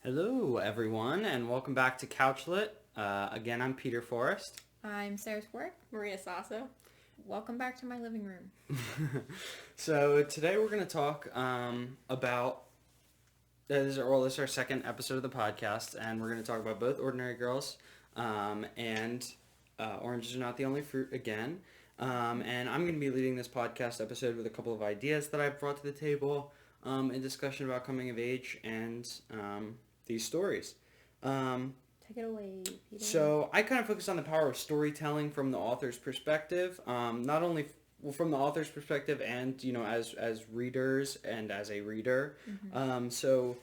Hello, everyone, and welcome back to CouchLit. Again, I'm Peter Forrest. I'm Sarah Squirt. Maria Sasso. Welcome back to my living room. So today we're going to talk about this is our second episode of the podcast, and we're going to talk about both Ordinary Girls and Oranges Are Not the Only Fruit again. And I'm going to be leading this podcast episode with a couple of ideas that I've brought to the table in discussion about coming of age and these stories. Take it away, Peter. So I kind of focus on the power of storytelling from the author's perspective, not only from the author's perspective and, as readers and as a reader. So,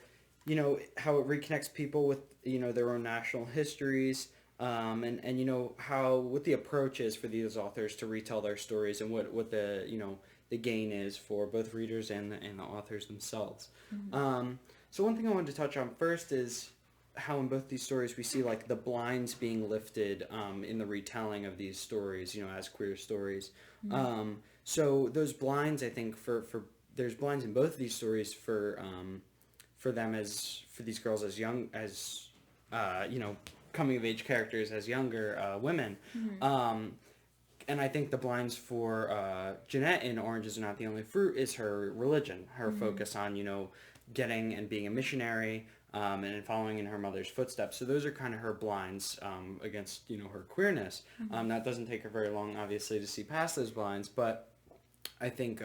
how it reconnects people with, their own national histories, and how, what the approach is for these authors to retell their stories and what the gain is for both readers and the authors themselves. So one thing I wanted to touch on first is how in both these stories we see like the blinds being lifted in the retelling of these stories, as queer stories. So those blinds, I think, for there's blinds in both of these stories for them for these girls as young as coming of age characters as younger women. And I think the blinds for Jeanette in Oranges Are Not the Only Fruit is her religion, her focus on getting and being a missionary. And following in her mother's footsteps. So those are kind of her blinds against, her queerness. That doesn't take her very long, obviously, to see past those blinds. But I think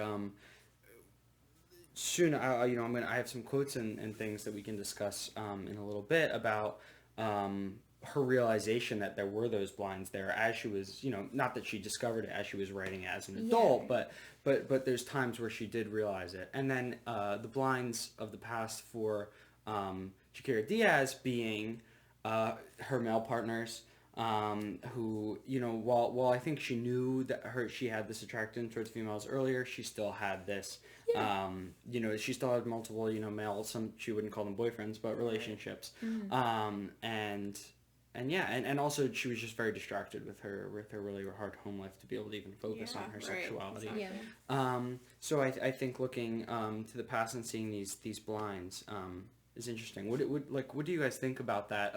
soon, I have some quotes and things that we can discuss in a little bit about her realization that there were those blinds there as she was, not that she discovered it as she was writing as an adult, but there's times where she did realize it. And then the blinds of the past for Shakira Diaz being her male partners, who, while I think she knew that she had this attraction towards females earlier, she still had this, she still had multiple, male, she wouldn't call them boyfriends, but relationships. And also she was just very distracted with her really hard home life to be able to even focus on her sexuality. Exactly. So I think looking to the past and seeing these blinds is interesting. What do you guys think about that?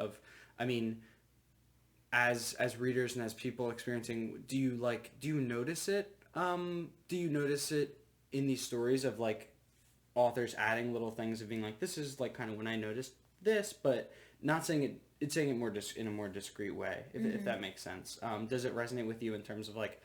As readers and as people experiencing, do you notice it? Do you notice it in these stories of like authors adding little things of being like, this is like kind of when I noticed this, but not saying it. It's saying it in a more discreet way, if that makes sense. Does it resonate with you in terms of like,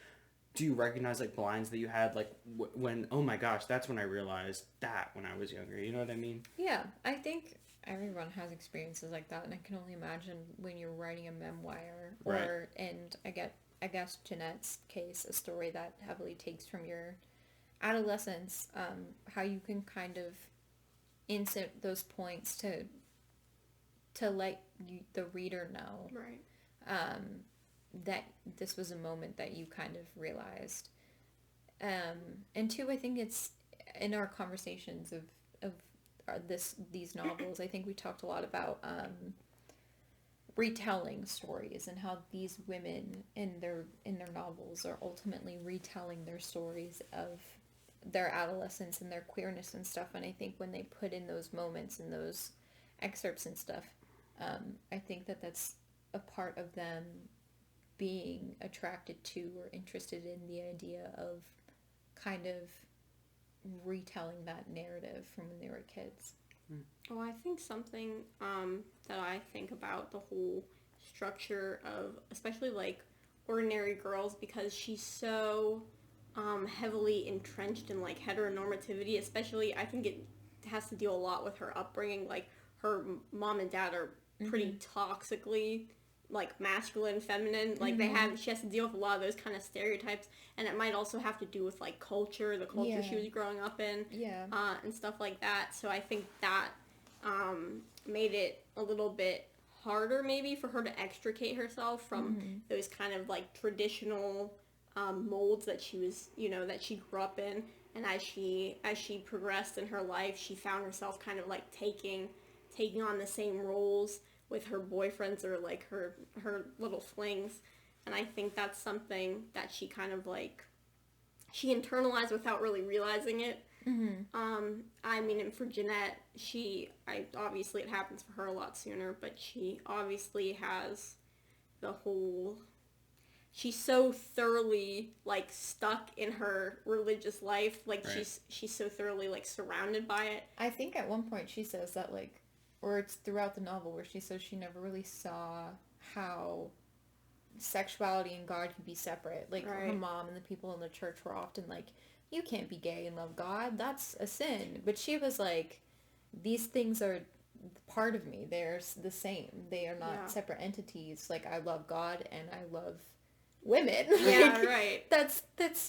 do you recognize like blinds that you had like when, oh my gosh, that's when I realized that when I was younger, you know what I mean? Yeah, I think everyone has experiences like that, and I can only imagine when you're writing a memoir, or and I guess Jeanette's case, a story that heavily takes from your adolescence, how you can kind of insert those points to let the reader know, that this was a moment that you kind of realized. And two, I think it's in our conversations of these novels, I think we talked a lot about retelling stories and how these women in their novels are ultimately retelling their stories of their adolescence and their queerness and stuff. And I think when they put in those moments and those excerpts and stuff, I think that's a part of them being attracted to or interested in the idea of kind of retelling that narrative from when they were kids. Well, I think something that I think about the whole structure of, especially like Ordinary Girls, because she's so heavily entrenched in like heteronormativity, especially I think it has to deal a lot with her upbringing. Like her mom and dad are pretty toxically like masculine, feminine, like she has to deal with a lot of those kind of stereotypes, and it might also have to do with like the culture she was growing up in, and stuff like that. So I think that made it a little bit harder maybe for her to extricate herself from those kind of like traditional molds that she was, that she grew up in. And as she progressed in her life, she found herself kind of like taking on the same roles with her boyfriends or like her little flings. And I think that's something that she kind of like, she internalized without really realizing it. I mean, and for Jeanette, obviously it happens for her a lot sooner, but she obviously has the whole, she's so thoroughly, like, stuck in her religious life, like, Right. she's so thoroughly, like, surrounded by it. I think at one point she says that, like, or it's throughout the novel where she says she never really saw how sexuality and God could be separate. Like, her Right. mom and the people in the church were often like, you can't be gay and love God. That's a sin. But she was like, these things are part of me. They're the same. They are not Yeah. separate entities. Like, I love God and I love women. Yeah, Like, right. that's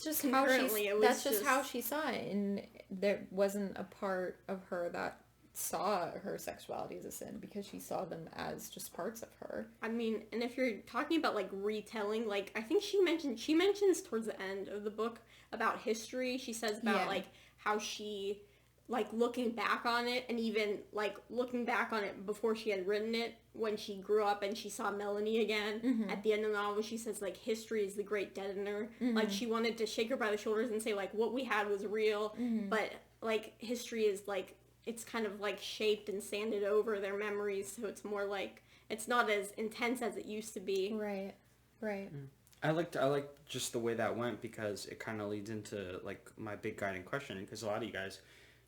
just how Concurrently, it was that's just just- how she saw it, and there wasn't a part of her that saw her sexuality as a sin because she saw them as just parts of her. I mean, and if you're talking about, like, retelling, like, I think she mentions towards the end of the book about history. She says about, Yeah. like, how she, like, looking back on it, and even, like, looking back on it before she had written it, when she grew up and she saw Melanie again, at the end of the novel, she says, like, history is the great deadener. Like, she wanted to shake her by the shoulders and say, like, what we had was real, but, like, history is, like, it's kind of, like, shaped and sanded over their memories, so it's more, like, it's not as intense as it used to be. Right. I liked just the way that went because it kind of leads into like my big guiding question, because a lot of you guys,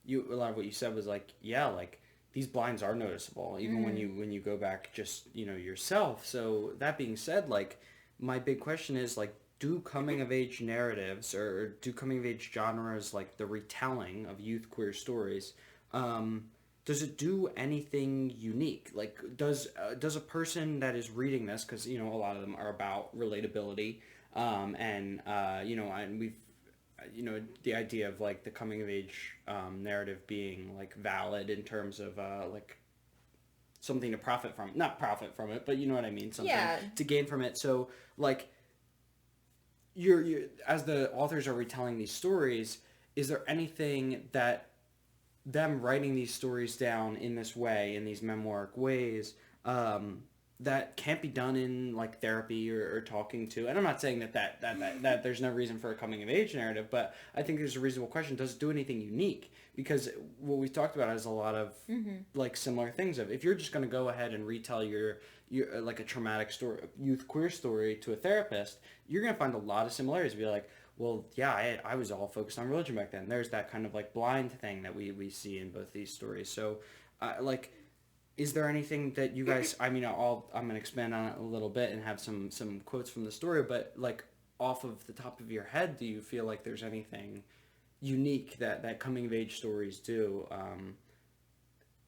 a lot of what you said was like, yeah, like these blinds are noticeable even when you go back just, you know, yourself. So that being said, like my big question is like, do coming of age narratives or do coming of age genres like the retelling of youth queer stories, does it do anything unique? Like, does a person that is reading this, because you know a lot of them are about relatability, and you know, and we've, you know, the idea of like the coming of age narrative being like valid in terms of like something to profit from, not profit from it, but you know what I mean, something to gain from it. So like, you're as the authors are retelling these stories, is there anything that them writing these stories down in this way, in these memoiric ways, that can't be done in like therapy or talking to? And I'm not saying that there's no reason for a coming of age narrative, but I think there's a reasonable question: does it do anything unique? Because what we've talked about is a lot of like similar things. Of if you're just going to go ahead and retell your like a traumatic story, youth queer story to a therapist, you're going to find a lot of similarities. Be like, well, yeah, I was all focused on religion back then. There's that kind of like blind thing that we see in both these stories. So, like, is there anything that you guys? I mean, I'm gonna expand on it a little bit and have some quotes from the story. But like, off of the top of your head, do you feel like there's anything unique that coming of age stories do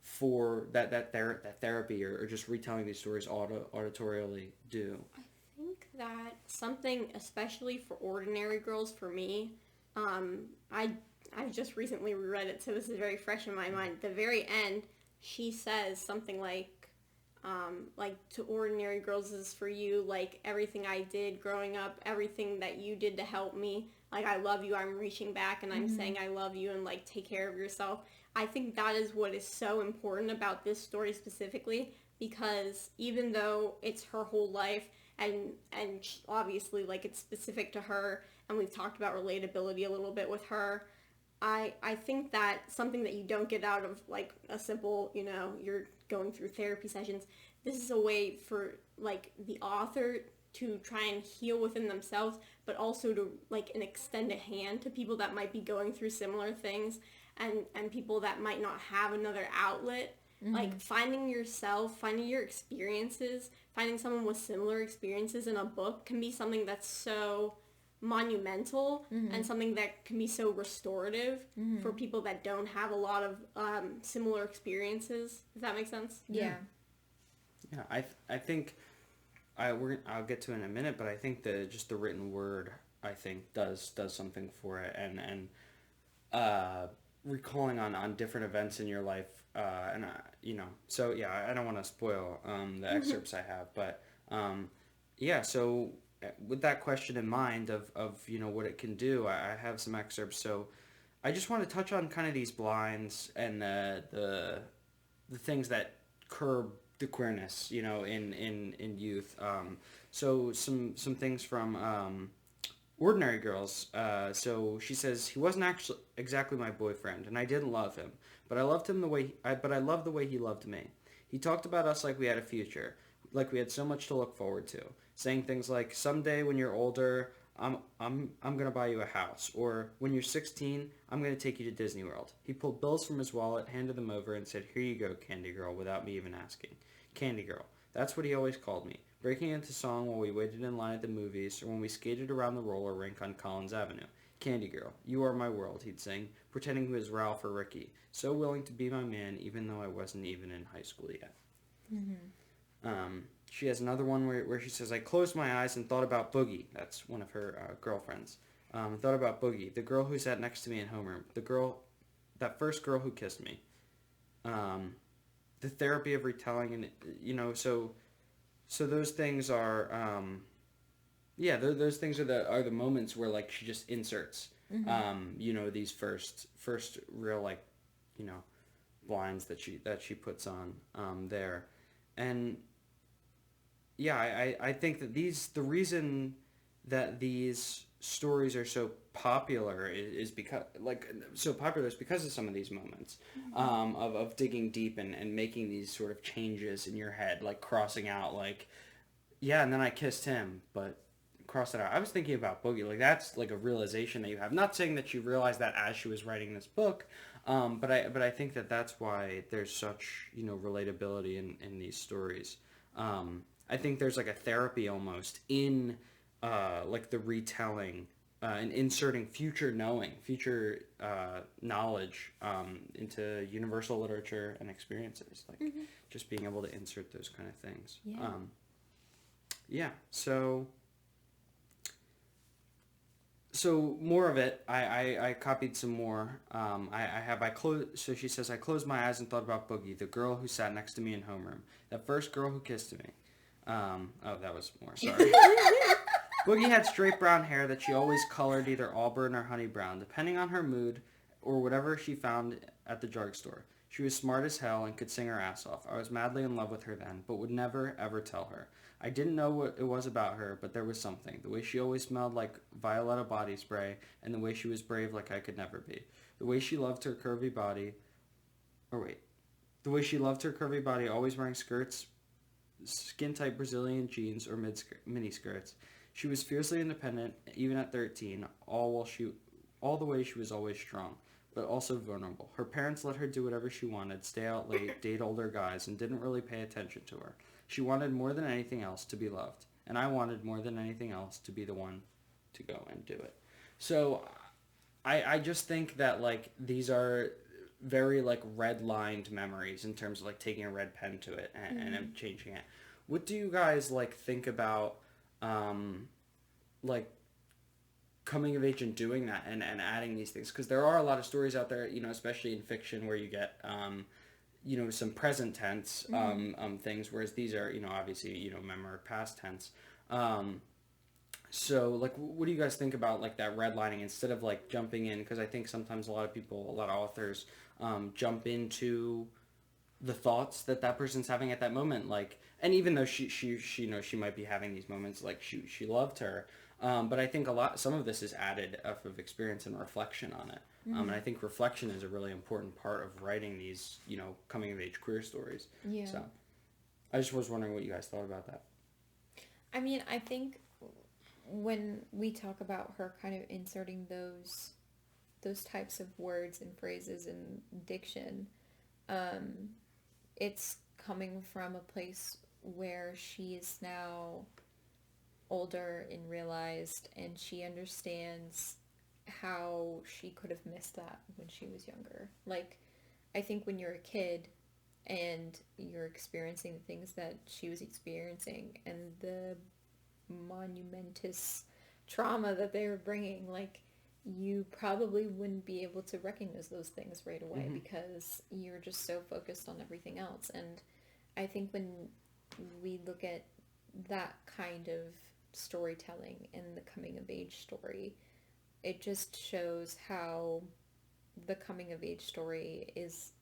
for that therapy or just retelling these stories auditorially do? I think that something, especially for ordinary girls, for me, I just recently reread it, so this is very fresh in my mind. At the very end, she says something like to ordinary girls is for you, like everything I did growing up, everything that you did to help me, like I love you, I'm reaching back and I'm saying I love you and like take care of yourself. I think that is what is so important about this story specifically, because even though it's her whole life and obviously like it's specific to her, and we've talked about relatability a little bit with her, I think that something that you don't get out of like a simple, you know, you're going through therapy sessions, this is a way for like the author to try and heal within themselves, but also to like an extend a hand to people that might be going through similar things, and people that might not have another outlet. Like finding yourself, finding your experiences, finding someone with similar experiences in a book can be something that's so monumental and something that can be so restorative for people that don't have a lot of similar experiences. Does that make sense? Yeah. I think I'll get to it in a minute, but I think just the written word, I think does something for it, and recalling on different events in your life, and you know, so yeah, I don't want to spoil the excerpts I have, but yeah, so with that question in mind of you know what it can do, I have some excerpts. So I just want to touch on kind of these blinds and the things that curb the queerness, you know, in youth. So some things from ordinary girls. So she says he wasn't actually exactly my boyfriend, and I didn't love him, but I loved him but I loved the way he loved me. He talked about us like we had a future, like we had so much to look forward to, saying things like, "Someday when you're older, I'm gonna buy you a house," or "When you're 16, I'm gonna take you to Disney World." He pulled bills from his wallet, handed them over, and said, "Here you go, Candy Girl," without me even asking. Candy Girl. That's what he always called me, breaking into song while we waited in line at the movies or when we skated around the roller rink on Collins Avenue. "Candy Girl, you are my world," he'd sing, pretending he was Ralph or Ricky, so willing to be my man even though I wasn't even in high school yet. She has another one where she says, "I closed my eyes and thought about Boogie." That's one of her girlfriends. Thought about Boogie, the girl who sat next to me in homeroom. That first girl who kissed me. The therapy of retelling, and so those things are those things are the moments where like she just inserts these first real like blinds that she puts on there. And I think that the reason that these stories are so popular is because of some of these moments of digging deep and making these sort of changes in your head, like crossing out like, yeah, and then I kissed him, but cross it out. I was thinking about Boogie, like that's like a realization that you have. Not saying that you realized that as she was writing this book, but I think that that's why there's such relatability in these stories. I think there's like a therapy almost in like the retelling and inserting future knowledge into universal literature and experiences, like just being able to insert those kind of things. So more of it, I copied some more. So she says, "I closed my eyes and thought about Boogie, the girl who sat next to me in homeroom. That first girl who kissed me." That was more, sorry. Boogie had straight brown hair that she always colored either auburn or honey brown, depending on her mood or whatever she found at the drugstore. She was smart as hell and could sing her ass off. I was madly in love with her then, but would never, ever tell her. I didn't know what it was about her, but there was something. The way she always smelled like Violetta body spray, and the way she was brave like I could never be. The way she loved her curvy body... The way she loved her curvy body, always wearing skirts, skin-tight Brazilian jeans, or mini skirts. She was fiercely independent, even at 13, all the way she was always strong, but also vulnerable. Her parents let her do whatever she wanted, stay out late, date older guys, and didn't really pay attention to her. She wanted more than anything else to be loved, and I wanted more than anything else to be the one to go and do it. So I just think that like these are very like red-lined memories in terms of like taking a red pen to it and changing it. What do you guys like think about like coming of age and doing that and adding these things? Because there are a lot of stories out there, especially in fiction, where you get some present tense things, whereas these are obviously memory past tense. So like what do you guys think about like that redlining instead of like jumping in? Because I think sometimes a lot of authors jump into the thoughts that person's having at that moment, like, and even though she might be having these moments like she loved her, but I think some of this is added of experience and reflection on it. And I think reflection is a really important part of writing these coming of age queer stories. So I just was wondering what you guys thought about that. I mean, I think when we talk about her kind of inserting those types of words and phrases and diction, it's coming from a place where she is now older and realized, and she understands how she could have missed that when she was younger. Like, I think when you're a kid and you're experiencing the things that she was experiencing and the monumentous trauma that they were bringing, like, you probably wouldn't be able to recognize those things right away because you're just so focused on everything else. And I think when we look at that kind of storytelling in the coming of age story, it just shows how the coming of age story is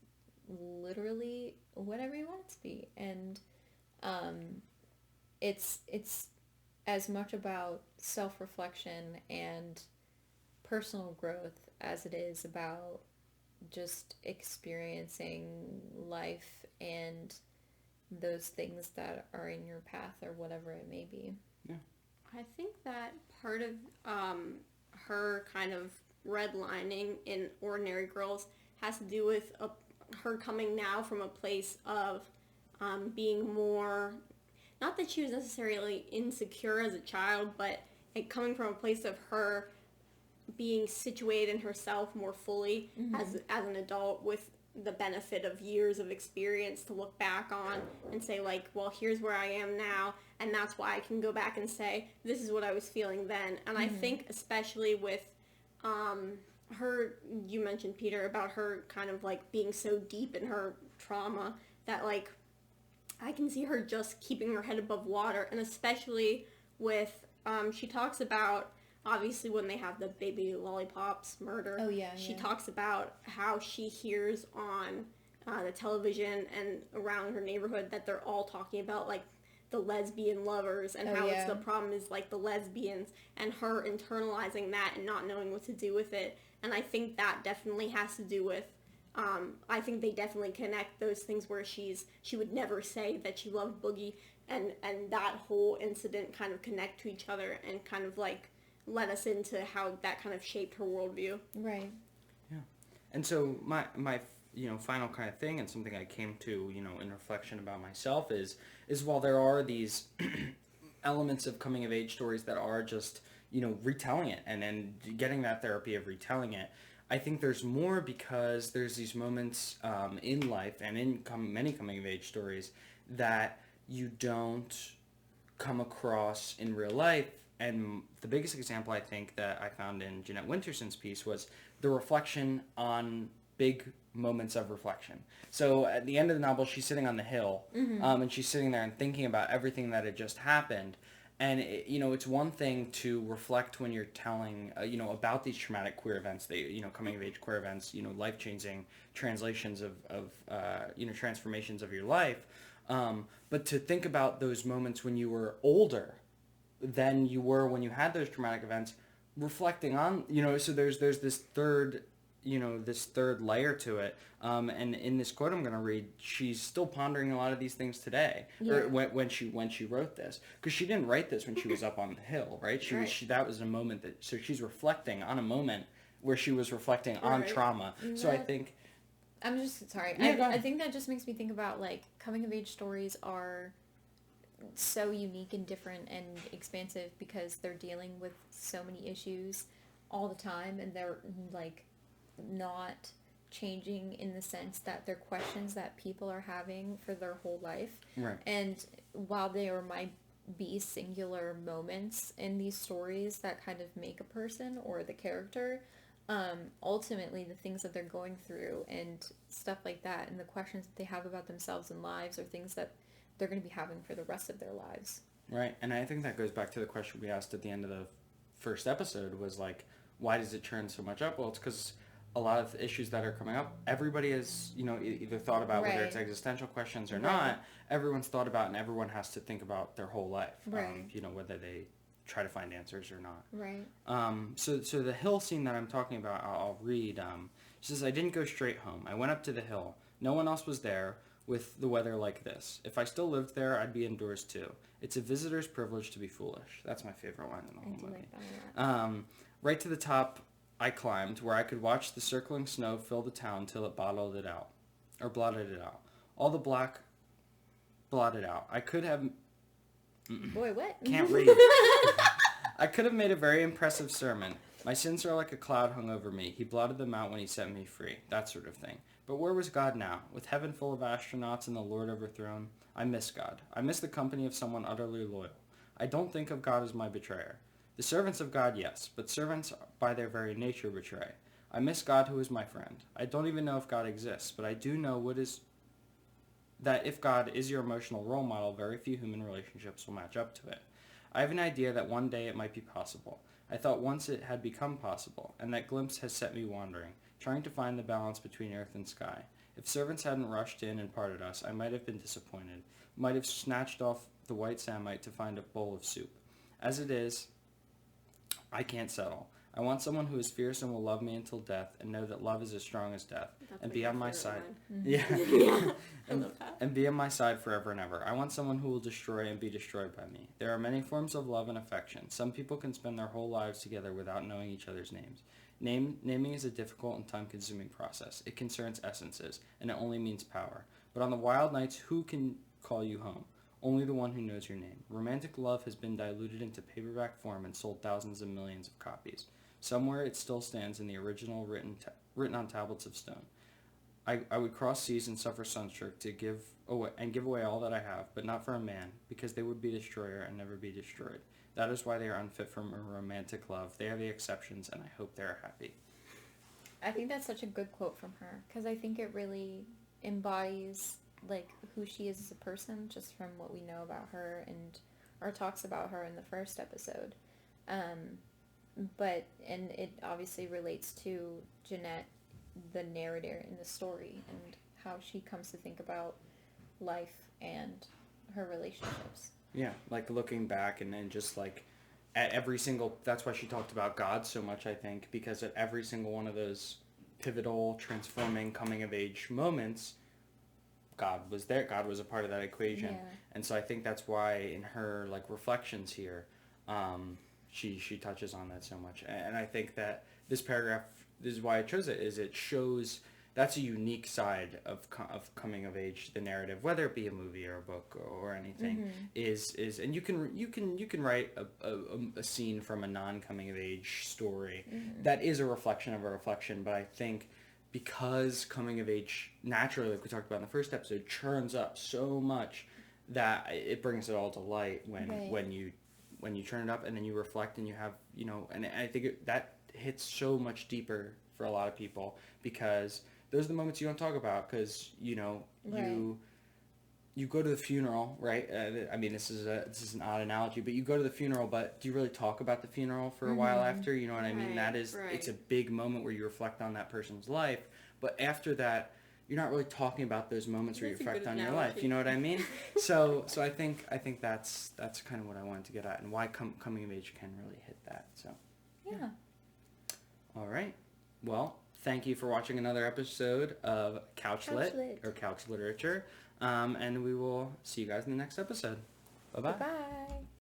literally whatever you want it to be. And it's as much about self-reflection and personal growth as it is about just experiencing life and those things that are in your path or whatever it may be. Yeah. I think that part of her kind of redlining in Ordinary Girls has to do with her coming now from a place of being more, not that she was necessarily insecure as a child, but it coming from a place of her being situated in herself more fully as an adult with the benefit of years of experience to look back on and say, like, well, here's where I am now, and that's why I can go back and say, this is what I was feeling then. And I think especially with her, you mentioned, Peter, about her kind of, like, being so deep in her trauma that, like, I can see her just keeping her head above water, and especially with, she talks about, obviously, when they have the baby lollipops murder, she talks about how she hears on the television and around her neighborhood that they're all talking about, like, the lesbian lovers and how it's the problem is, like, the lesbians, and her internalizing that and not knowing what to do with it. And I think that definitely has to do with, I think they definitely connect those things where she would never say that she loved Boogie, and that whole incident kind of connect to each other and kind of, like, let us into how that kind of shaped her worldview. Right. Yeah. And so my final kind of thing, and something I came to, in reflection about myself is while there are these elements of coming of age stories that are just, retelling it and then getting that therapy of retelling it, I think there's more because there's these moments in life and in many coming of age stories that you don't come across in real life. And the biggest example I think that I found in Jeanette Winterson's piece was the reflection on big moments of reflection. So at the end of the novel, she's sitting on the hill, and she's sitting there and thinking about everything that had just happened. And it's one thing to reflect when you're telling, about these traumatic queer events, coming of age queer events, life-changing translations of transformations of your life. But to think about those moments when you were older than you were when you had those traumatic events, reflecting on, so there's this third layer to it. And in this quote I'm going to read, she's still pondering a lot of these things today, or when she wrote this, because she didn't write this when she was up on the hill, right? That was a moment so she's reflecting on a moment where she was reflecting on trauma. So I think, I'm just sorry. Yeah, I think that just makes me think about, like, coming of age stories are so unique and different and expansive because they're dealing with so many issues all the time, and they're, like, not changing in the sense that they're questions that people are having for their whole life. Right. And while there might be singular moments in these stories that kind of make a person or the character, ultimately the things that they're going through and stuff like that and the questions that they have about themselves and lives are things that they're going to be having for the rest of their lives. Right. And I think that goes back to the question we asked at the end of the first episode was, like, why does it churn so much up? Well, it's because a lot of the issues that are coming up, everybody has, either thought about whether it's existential questions or not. Everyone's thought about, and everyone has to think about their whole life. Whether they try to find answers or not. Right. So the hill scene that I'm talking about, I'll read. She says, I didn't go straight home. I went up to the hill. No one else was there with the weather like this. If I still lived there, I'd be indoors too. It's a visitor's privilege to be foolish. That's my favorite line in the whole movie. Like that. Right to the top, I climbed, where I could watch the circling snow fill the town till it blotted it out. All the black blotted out. I could have... Boy, what? Can't read. I could have made a very impressive sermon. My sins are like a cloud hung over me. He blotted them out when he set me free. That sort of thing. But where was God now? With heaven full of astronauts and the Lord overthrown? I miss God. I miss the company of someone utterly loyal. I don't think of God as my betrayer. The servants of God, yes, but servants by their very nature betray. I miss God who is my friend. I don't even know if God exists, but I do know that if God is your emotional role model, very few human relationships will match up to it. I have an idea that one day it might be possible. I thought once it had become possible, and that glimpse has set me wandering, trying to find the balance between earth and sky. If servants hadn't rushed in and parted us, I might have been disappointed, might have snatched off the white samite to find a bowl of soup. As it is, I can't settle. I want someone who is fierce and will love me until death and know that love is as strong as death. That's And like be my on my favorite side. line. Yeah. Yeah, I and, love that. and be on my side forever and ever. I want someone who will destroy and be destroyed by me. There are many forms of love and affection. Some people can spend their whole lives together without knowing each other's names. Naming is a difficult and time-consuming process. It concerns essences, and it only means power. But on the wild nights, who can call you home? Only the one who knows your name. Romantic love has been diluted into paperback form and sold thousands and millions of copies. Somewhere it still stands in the original written on tablets of stone. I would cross seas and suffer sunstroke to give away all that I have, but not for a man, because they would be destroyer and never be destroyed. That is why they are unfit for a romantic love. They are the exceptions, and I hope they are happy. I think that's such a good quote from her, because I think it really embodies like who she is as a person, just from what we know about her and our talks about her in the first episode. And it obviously relates to Jeanette, the narrator in the story, and how she comes to think about life and her relationships. Yeah, like looking back and then just like at every single, that's why she talked about God so much, I think, because at every single one of those pivotal, transforming, coming of age moments, God was there. God was a part of that equation. Yeah. And so I think that's why in her like reflections here, she touches on that so much. And I think that this paragraph, this is why I chose it, is it shows that's a unique side of coming of age, the narrative, whether it be a movie or a book or anything, is and you can write a scene from a non-coming of age story that is a reflection of a reflection, but I think because coming of age naturally, like we talked about in the first episode, churns up so much that it brings it all to light when you turn it up and then you reflect and you have, and I think that hits so much deeper for a lot of people, because those are the moments you don't talk about, because you go to the funeral, right? I mean, this is an odd analogy, but you go to the funeral, but do you really talk about the funeral for a while after? You know what I mean? That is, it's a big moment where you reflect on that person's life, but after that, you're not really talking about those moments where you reflect on your life. You know what I mean? So I think that's kind of what I wanted to get at, and why coming of age can really hit that. So Yeah. all right. Well, thank you for watching another episode of CouchLit or Couch Literature. And we will see you guys in the next episode. Bye-bye. Bye-bye.